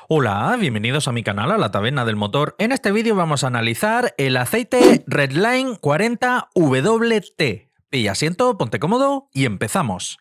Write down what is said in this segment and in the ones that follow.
Hola, bienvenidos a mi canal, a la Taberna del Motor. En este vídeo vamos a analizar el aceite Redline 40WT. Pilla asiento, ponte cómodo y empezamos.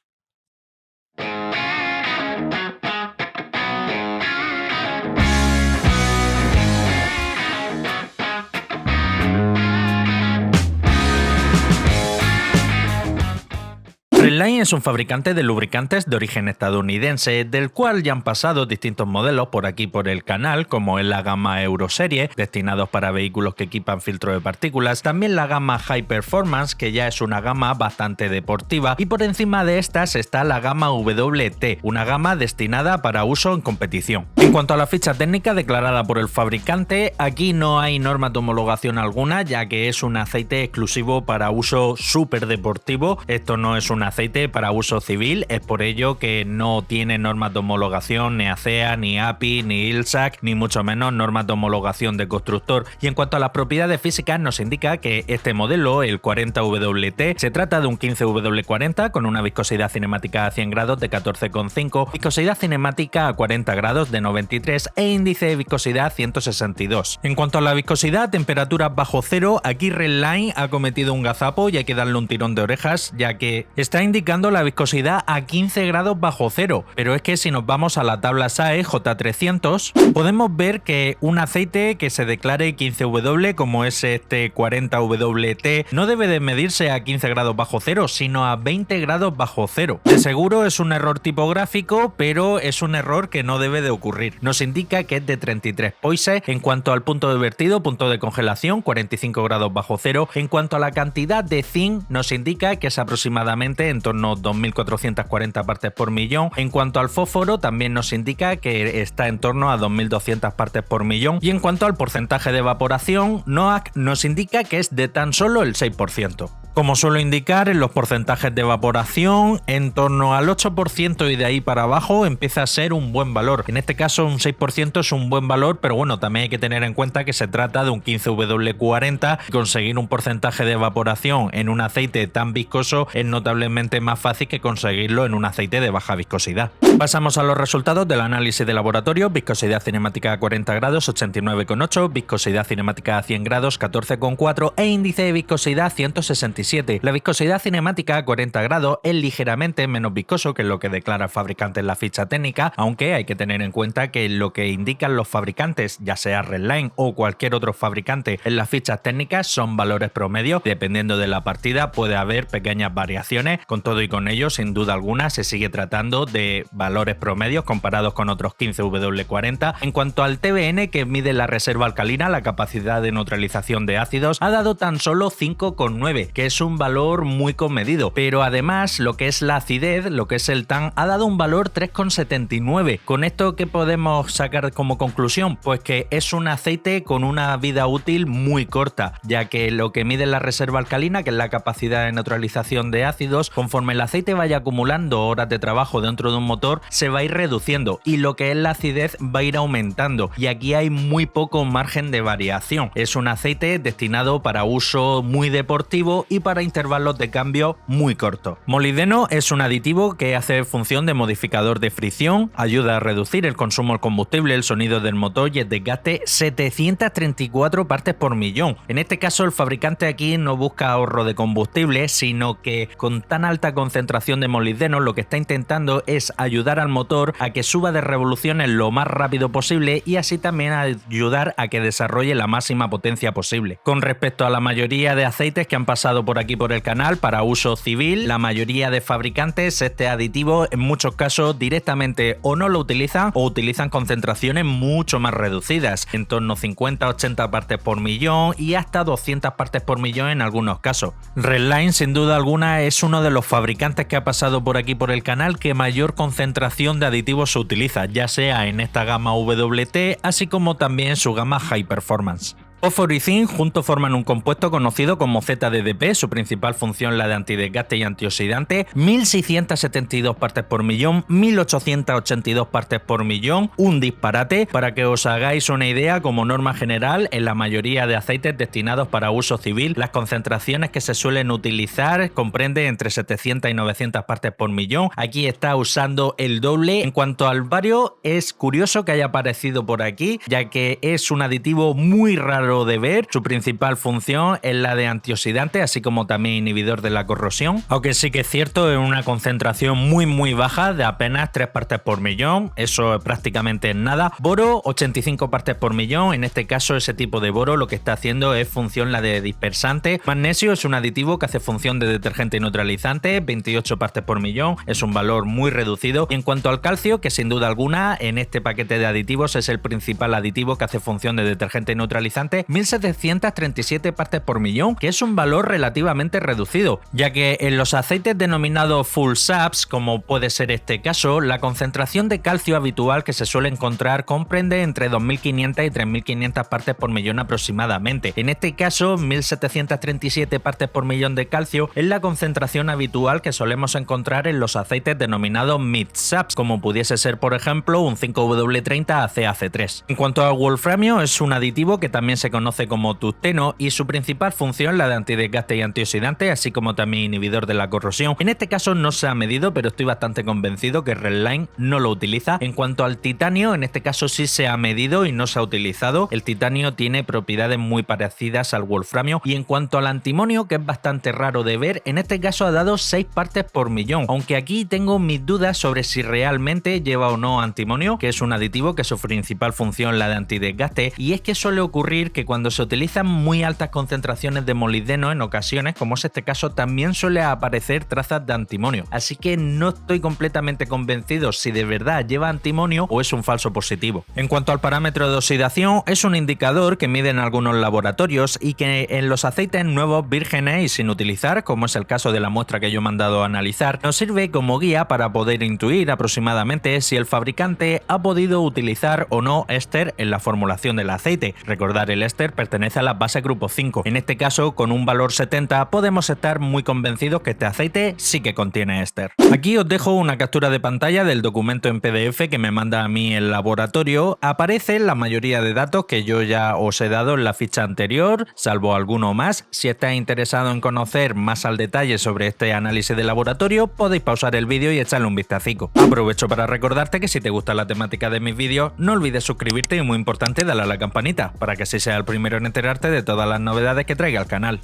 Redline es un fabricante de lubricantes de origen estadounidense, del cual ya han pasado distintos modelos por aquí por el canal, como es la gama Euro Serie, destinados para vehículos que equipan filtro de partículas, también la gama High Performance, que ya es una gama bastante deportiva, y por encima de estas está la gama WT, una gama destinada para uso en competición. En cuanto a la ficha técnica declarada por el fabricante, aquí no hay norma de homologación alguna, ya que es un aceite exclusivo para uso súper deportivo. Esto no es un aceite para uso civil, es por ello que no tiene normas de homologación ni ACEA, ni API, ni ILSAC, ni mucho menos normas de homologación de constructor. Y en cuanto a las propiedades físicas, nos indica que este modelo, el 40WT, se trata de un 15W40 con una viscosidad cinemática a 100 grados de 14,5, viscosidad cinemática a 40 grados de 93 e índice de viscosidad 162. En cuanto a la viscosidad, temperaturas bajo cero, aquí Redline ha cometido un gazapo y hay que darle un tirón de orejas, ya que está indicando la viscosidad a 15 grados bajo cero, pero es que si nos vamos a la tabla SAE J300 podemos ver que un aceite que se declare 15W como es este 40WT no debe de medirse a 15 grados bajo cero, sino a 20 grados bajo cero. De seguro es un error tipográfico, pero es un error que no debe de ocurrir. Nos indica que es de 33 poise. En cuanto al punto de vertido, punto de congelación 45 grados bajo cero. En cuanto a la cantidad de zinc, nos indica que es aproximadamente en torno a 2.440 partes por millón. En cuanto al fósforo, también nos indica que está en torno a 2.200 partes por millón. Y en cuanto al porcentaje de evaporación, NOAC nos indica que es de tan solo el 6%. Como suelo indicar, en los porcentajes de evaporación, en torno al 8% y de ahí para abajo empieza a ser un buen valor. En este caso, un 6% es un buen valor, pero bueno, también hay que tener en cuenta que se trata de un 15W40. Conseguir un porcentaje de evaporación en un aceite tan viscoso es notablemente más fácil que conseguirlo en un aceite de baja viscosidad. Pasamos a los resultados del análisis de laboratorio. Viscosidad cinemática a 40 grados, 89,8, viscosidad cinemática a 100 grados, 14,4 e índice de viscosidad 167. La viscosidad cinemática a 40 grados es ligeramente menos viscoso que lo que declara el fabricante en la ficha técnica, aunque hay que tener en cuenta que lo que indican los fabricantes, ya sea Redline o cualquier otro fabricante en las fichas técnicas, son valores promedios. Dependiendo de la partida puede haber pequeñas variaciones. Con todo y con ello, sin duda alguna, se sigue tratando de valores promedios comparados con otros 15W40. En cuanto al TBN, que mide la reserva alcalina, la capacidad de neutralización de ácidos, ha dado tan solo 5,9, que es un valor muy comedido, pero además lo que es la acidez, lo que es el TAN, ha dado un valor 3,79. ¿Con esto qué podemos sacar como conclusión? Pues que es un aceite con una vida útil muy corta, ya que lo que mide la reserva alcalina, que es la capacidad de neutralización de ácidos, conforme el aceite vaya acumulando horas de trabajo dentro de un motor, se va a ir reduciendo, y lo que es la acidez va a ir aumentando, y aquí hay muy poco margen de variación. Es un aceite destinado para uso muy deportivo y para intervalos de cambio muy cortos. Molibdeno es un aditivo que hace función de modificador de fricción, ayuda a reducir el consumo del combustible, el sonido del motor y el desgaste 734 partes por millón. En este caso, el fabricante aquí no busca ahorro de combustible, sino que con tan alta concentración de molibdeno lo que está intentando es ayudar al motor a que suba de revoluciones lo más rápido posible y así también ayudar a que desarrolle la máxima potencia posible. Con respecto a la mayoría de aceites que han pasado por aquí por el canal para uso civil, la mayoría de fabricantes este aditivo en muchos casos directamente o no lo utilizan o utilizan concentraciones mucho más reducidas, en torno a 50-80 partes por millón y hasta 200 partes por millón en algunos casos. Redline sin duda alguna es uno de los fabricantes que ha pasado por aquí por el canal que mayor concentración de aditivos se utiliza, ya sea en esta gama WT así como también su gama High Performance. Fósforo y zinc juntos forman un compuesto conocido como ZDDP, su principal función la de antidesgaste y antioxidante, 1672 partes por millón, 1882 partes por millón, un disparate. Para que os hagáis una idea, como norma general, en la mayoría de aceites destinados para uso civil, las concentraciones que se suelen utilizar comprenden entre 700 y 900 partes por millón. Aquí está usando el doble. En cuanto al bario, es curioso que haya aparecido por aquí, ya que es un aditivo muy raro de ver. Su principal función es la de antioxidante, así como también inhibidor de la corrosión, aunque sí que es cierto, es una concentración muy baja de apenas 3 partes por millón, eso es prácticamente nada. Boro, 85 partes por millón, en este caso ese tipo de boro lo que está haciendo es función la de dispersante. Magnesio es un aditivo que hace función de detergente y neutralizante, 28 partes por millón, es un valor muy reducido. Y en cuanto al calcio, que sin duda alguna en este paquete de aditivos es el principal aditivo que hace función de detergente y neutralizante, 1737 partes por millón, que es un valor relativamente reducido, ya que en los aceites denominados full saps, como puede ser este caso, la concentración de calcio habitual que se suele encontrar comprende entre 2500 y 3500 partes por millón aproximadamente. En este caso, 1737 partes por millón de calcio es la concentración habitual que solemos encontrar en los aceites denominados mid saps, como pudiese ser por ejemplo un 5W30 ACAC3. En cuanto al wolframio, es un aditivo que también se conoce como tungsteno y su principal función la de antidesgaste y antioxidante, así como también inhibidor de la corrosión. En este caso no se ha medido, pero estoy bastante convencido que Redline no lo utiliza. En cuanto al titanio, en este caso sí se ha medido y no se ha utilizado. El titanio tiene propiedades muy parecidas al wolframio. Y en cuanto al antimonio, que es bastante raro de ver, en este caso ha dado 6 partes por millón, aunque aquí tengo mis dudas sobre si realmente lleva o no antimonio, que es un aditivo que su principal función la de antidesgaste, y es que suele ocurrir que cuando se utilizan muy altas concentraciones de molibdeno en ocasiones, como es este caso, también suele aparecer trazas de antimonio, así que no estoy completamente convencido si de verdad lleva antimonio o es un falso positivo. En cuanto al parámetro de oxidación, es un indicador que miden algunos laboratorios y que en los aceites nuevos, vírgenes y sin utilizar, como es el caso de la muestra que yo he mandado a analizar, nos sirve como guía para poder intuir aproximadamente si el fabricante ha podido utilizar o no éster en la formulación del aceite. Recordar, el éster pertenece a la base grupo 5. En este caso, con un valor 70, podemos estar muy convencidos que este aceite sí que contiene éster. Aquí os dejo una captura de pantalla del documento en PDF que me manda a mí el laboratorio. Aparecen la mayoría de datos que yo ya os he dado en la ficha anterior, salvo alguno más. Si estáis interesado en conocer más al detalle sobre este análisis de laboratorio, podéis pausar el vídeo y echarle un vistacico. Aprovecho para recordarte que si te gusta la temática de mis vídeos, no olvides suscribirte y, muy importante, darle a la campanita, para que así seas el primero en enterarte de todas las novedades que traiga el canal.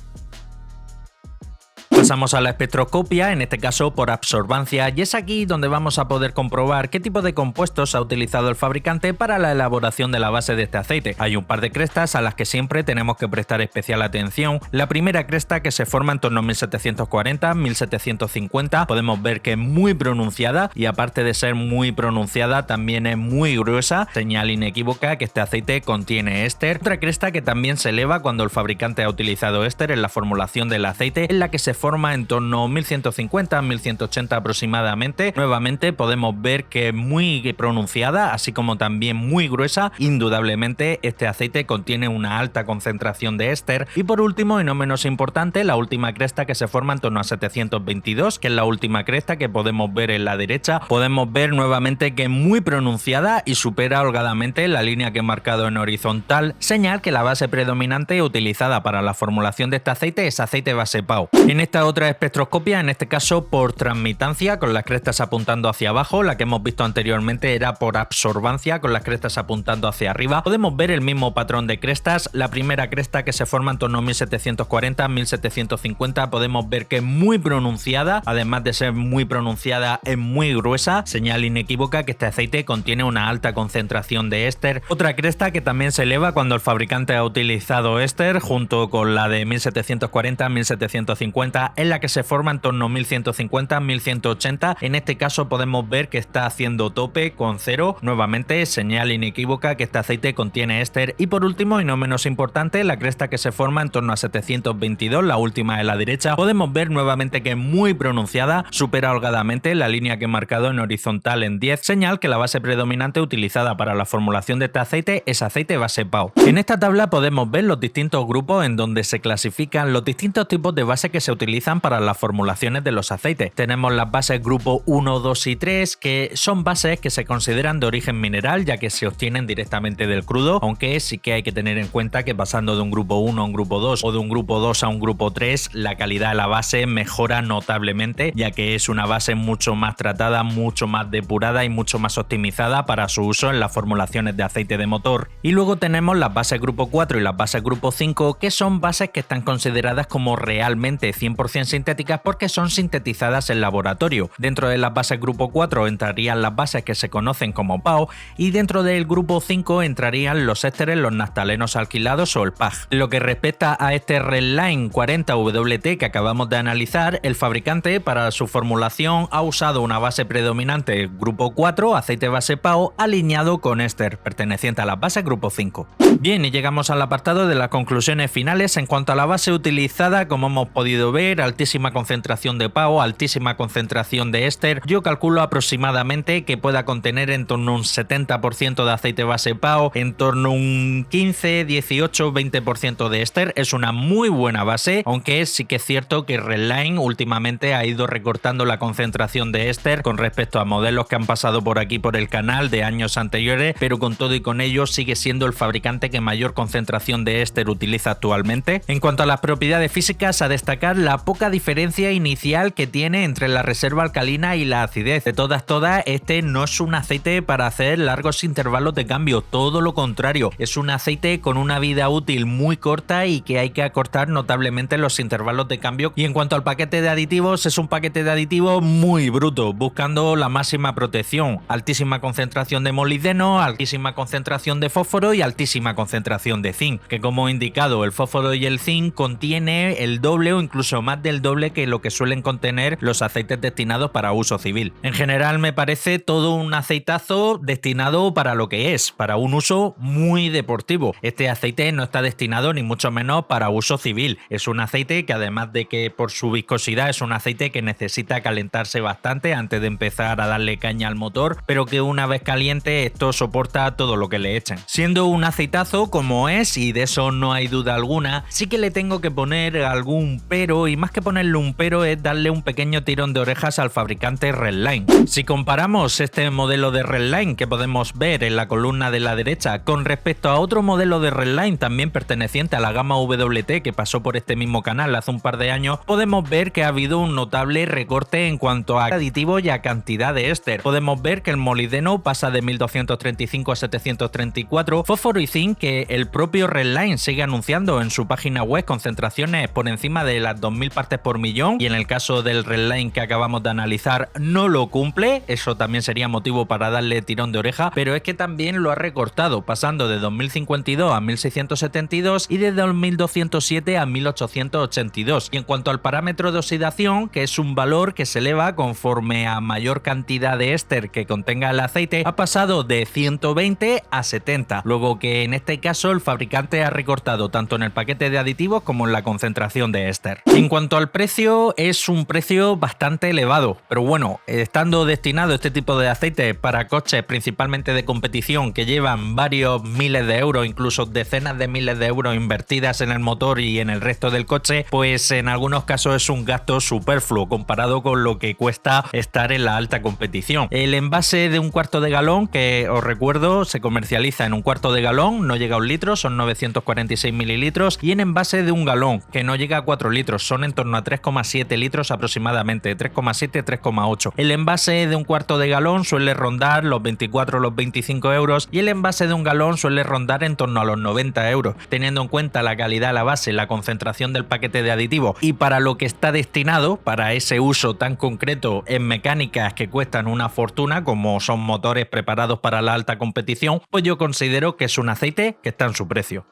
Pasamos a la espectroscopia, en este caso por absorbancia, y es aquí donde vamos a poder comprobar qué tipo de compuestos ha utilizado el fabricante para la elaboración de la base de este aceite. Hay un par de crestas a las que siempre tenemos que prestar especial atención. La primera cresta, que se forma en torno a 1740-1750, podemos ver que es muy pronunciada y, aparte de ser muy pronunciada, también es muy gruesa, señal inequívoca que este aceite contiene éster. Otra cresta que también se eleva cuando el fabricante ha utilizado éster en la formulación del aceite, es la que se forma en torno a 1150-1180 aproximadamente. Nuevamente podemos ver que es muy pronunciada, así como también muy gruesa. Indudablemente este aceite contiene una alta concentración de éster. Y por último, y no menos importante, la última cresta, que se forma en torno a 722, que es la última cresta que podemos ver en la derecha. Podemos ver nuevamente que es muy pronunciada y supera holgadamente la línea que he marcado en horizontal, señal que la base predominante utilizada para la formulación de este aceite es aceite base PAO. En esta otra espectroscopia, en este caso por transmitancia, con las crestas apuntando hacia abajo. La que hemos visto anteriormente era por absorbancia, con las crestas apuntando hacia arriba. Podemos ver el mismo patrón de crestas. La primera cresta, que se forma en torno a 1740-1750, podemos ver que es muy pronunciada. Además de ser muy pronunciada, es muy gruesa, señal inequívoca que este aceite contiene una alta concentración de éster. Otra cresta que también se eleva cuando el fabricante ha utilizado éster, junto con la de 1740-1750, media en la que se forma en torno a 1150-1180. En este caso podemos ver que está haciendo tope con 0, nuevamente señal inequívoca que este aceite contiene éster. Y por último y no menos importante, la cresta que se forma en torno a 722, la última de la derecha, podemos ver nuevamente que es muy pronunciada, supera holgadamente la línea que he marcado en horizontal en 10, señal que la base predominante utilizada para la formulación de este aceite es aceite base PAO. En esta tabla podemos ver los distintos grupos en donde se clasifican los distintos tipos de bases que se utilizan para las formulaciones de los aceites. Tenemos las bases grupo 1, 2 y 3, que son bases que se consideran de origen mineral, ya que se obtienen directamente del crudo, aunque sí que hay que tener en cuenta que pasando de un grupo 1 a un grupo 2 o de un grupo 2 a un grupo 3, la calidad de la base mejora notablemente, ya que es una base mucho más tratada, mucho más depurada y mucho más optimizada para su uso en las formulaciones de aceite de motor. Y luego tenemos las bases grupo 4 y las bases grupo 5, que son bases que están consideradas como realmente 100% sintéticas porque son sintetizadas en laboratorio. Dentro de las bases grupo 4 entrarían las bases que se conocen como PAO y dentro del grupo 5 entrarían los ésteres, los naftalenos alquilados o el PAG. Lo que respecta a este Redline 40WT que acabamos de analizar, el fabricante para su formulación ha usado una base predominante grupo 4, aceite base PAO, alineado con éster, perteneciente a las bases grupo 5. Bien, y llegamos al apartado de las conclusiones finales. En cuanto a la base utilizada, como hemos podido ver, altísima concentración de PAO, altísima concentración de éster. Yo calculo aproximadamente que pueda contener en torno a un 70% de aceite base PAO, en torno a un 15, 18, 20% de éster. Es una muy buena base, aunque sí que es cierto que Redline últimamente ha ido recortando la concentración de éster con respecto a modelos que han pasado por aquí por el canal de años anteriores, pero con todo y con ello sigue siendo el fabricante que mayor concentración de éster utiliza actualmente. En cuanto a las propiedades físicas, a destacar la poca diferencia inicial que tiene entre la reserva alcalina y la acidez. De todas, este no es un aceite para hacer largos intervalos de cambio, todo lo contrario, es un aceite con una vida útil muy corta y que hay que acortar notablemente los intervalos de cambio. Y en cuanto al paquete de aditivos, es un paquete de aditivos muy bruto, buscando la máxima protección, altísima concentración de molibdeno, altísima concentración de fósforo y altísima concentración de zinc, que como he indicado, el fósforo y el zinc contiene el doble o incluso más del doble que lo que suelen contener los aceites destinados para uso civil. En general me parece todo un aceitazo destinado para lo que es, para un uso muy deportivo. Este aceite no está destinado ni mucho menos para uso civil. Es un aceite que además de que por su viscosidad es un aceite que necesita calentarse bastante antes de empezar a darle caña al motor, pero que una vez caliente esto soporta todo lo que le echen. Siendo un aceitazo como es, y de eso no hay duda alguna, sí que le tengo que poner algún pero, y más que ponerle un pero es darle un pequeño tirón de orejas al fabricante Redline. Si comparamos este modelo de Redline que podemos ver en la columna de la derecha con respecto a otro modelo de Redline también perteneciente a la gama WT que pasó por este mismo canal hace un par de años, podemos ver que ha habido un notable recorte en cuanto a aditivo y a cantidad de éster. Podemos ver que el molibdeno pasa de 1235 a 734, fósforo y zinc que el propio Redline sigue anunciando en su página web concentraciones por encima de las 2000 partes por millón, y en el caso del Redline que acabamos de analizar no lo cumple. Eso también sería motivo para darle tirón de oreja, pero es que también lo ha recortado, pasando de 2052 a 1672 y de 2207 a 1882. Y en cuanto al parámetro de oxidación, que es un valor que se eleva conforme a mayor cantidad de éster que contenga el aceite, ha pasado de 120 a 70, luego que en este caso el fabricante ha recortado tanto en el paquete de aditivos como en la concentración de éster. En cuanto al precio, es un precio bastante elevado, pero bueno, estando destinado este tipo de aceite para coches principalmente de competición que llevan varios miles de euros, incluso decenas de miles de euros invertidas en el motor y en el resto del coche, pues en algunos casos es un gasto superfluo comparado con lo que cuesta estar en la alta competición. El envase de un cuarto de galón, que os recuerdo se comercializa en un cuarto de galón, no llega a un litro, son 946 mililitros, y en envase de un galón, que no llega a 4 litros, son en torno a 3,7 litros aproximadamente, 3,7, 3,8. El envase de un cuarto de galón suele rondar los 24 o los 25 euros y el envase de un galón suele rondar en torno a los 90 euros. Teniendo en cuenta la calidad de la base, la concentración del paquete de aditivo y para lo que está destinado, para ese uso tan concreto en mecánicas que cuestan una fortuna, como son motores preparados para la alta competición, pues yo considero que es un aceite que está en su precio.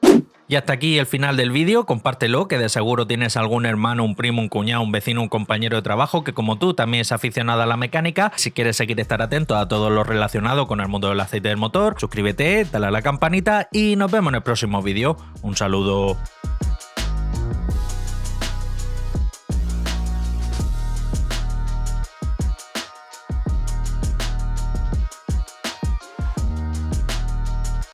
Y hasta aquí el final del vídeo, compártelo, que de seguro tienes algún hermano, un primo, un cuñado, un vecino, un compañero de trabajo que como tú también es aficionado a la mecánica. Si quieres seguir estar atento a todo lo relacionado con el mundo del aceite del motor, suscríbete, dale a la campanita y nos vemos en el próximo vídeo. Un saludo.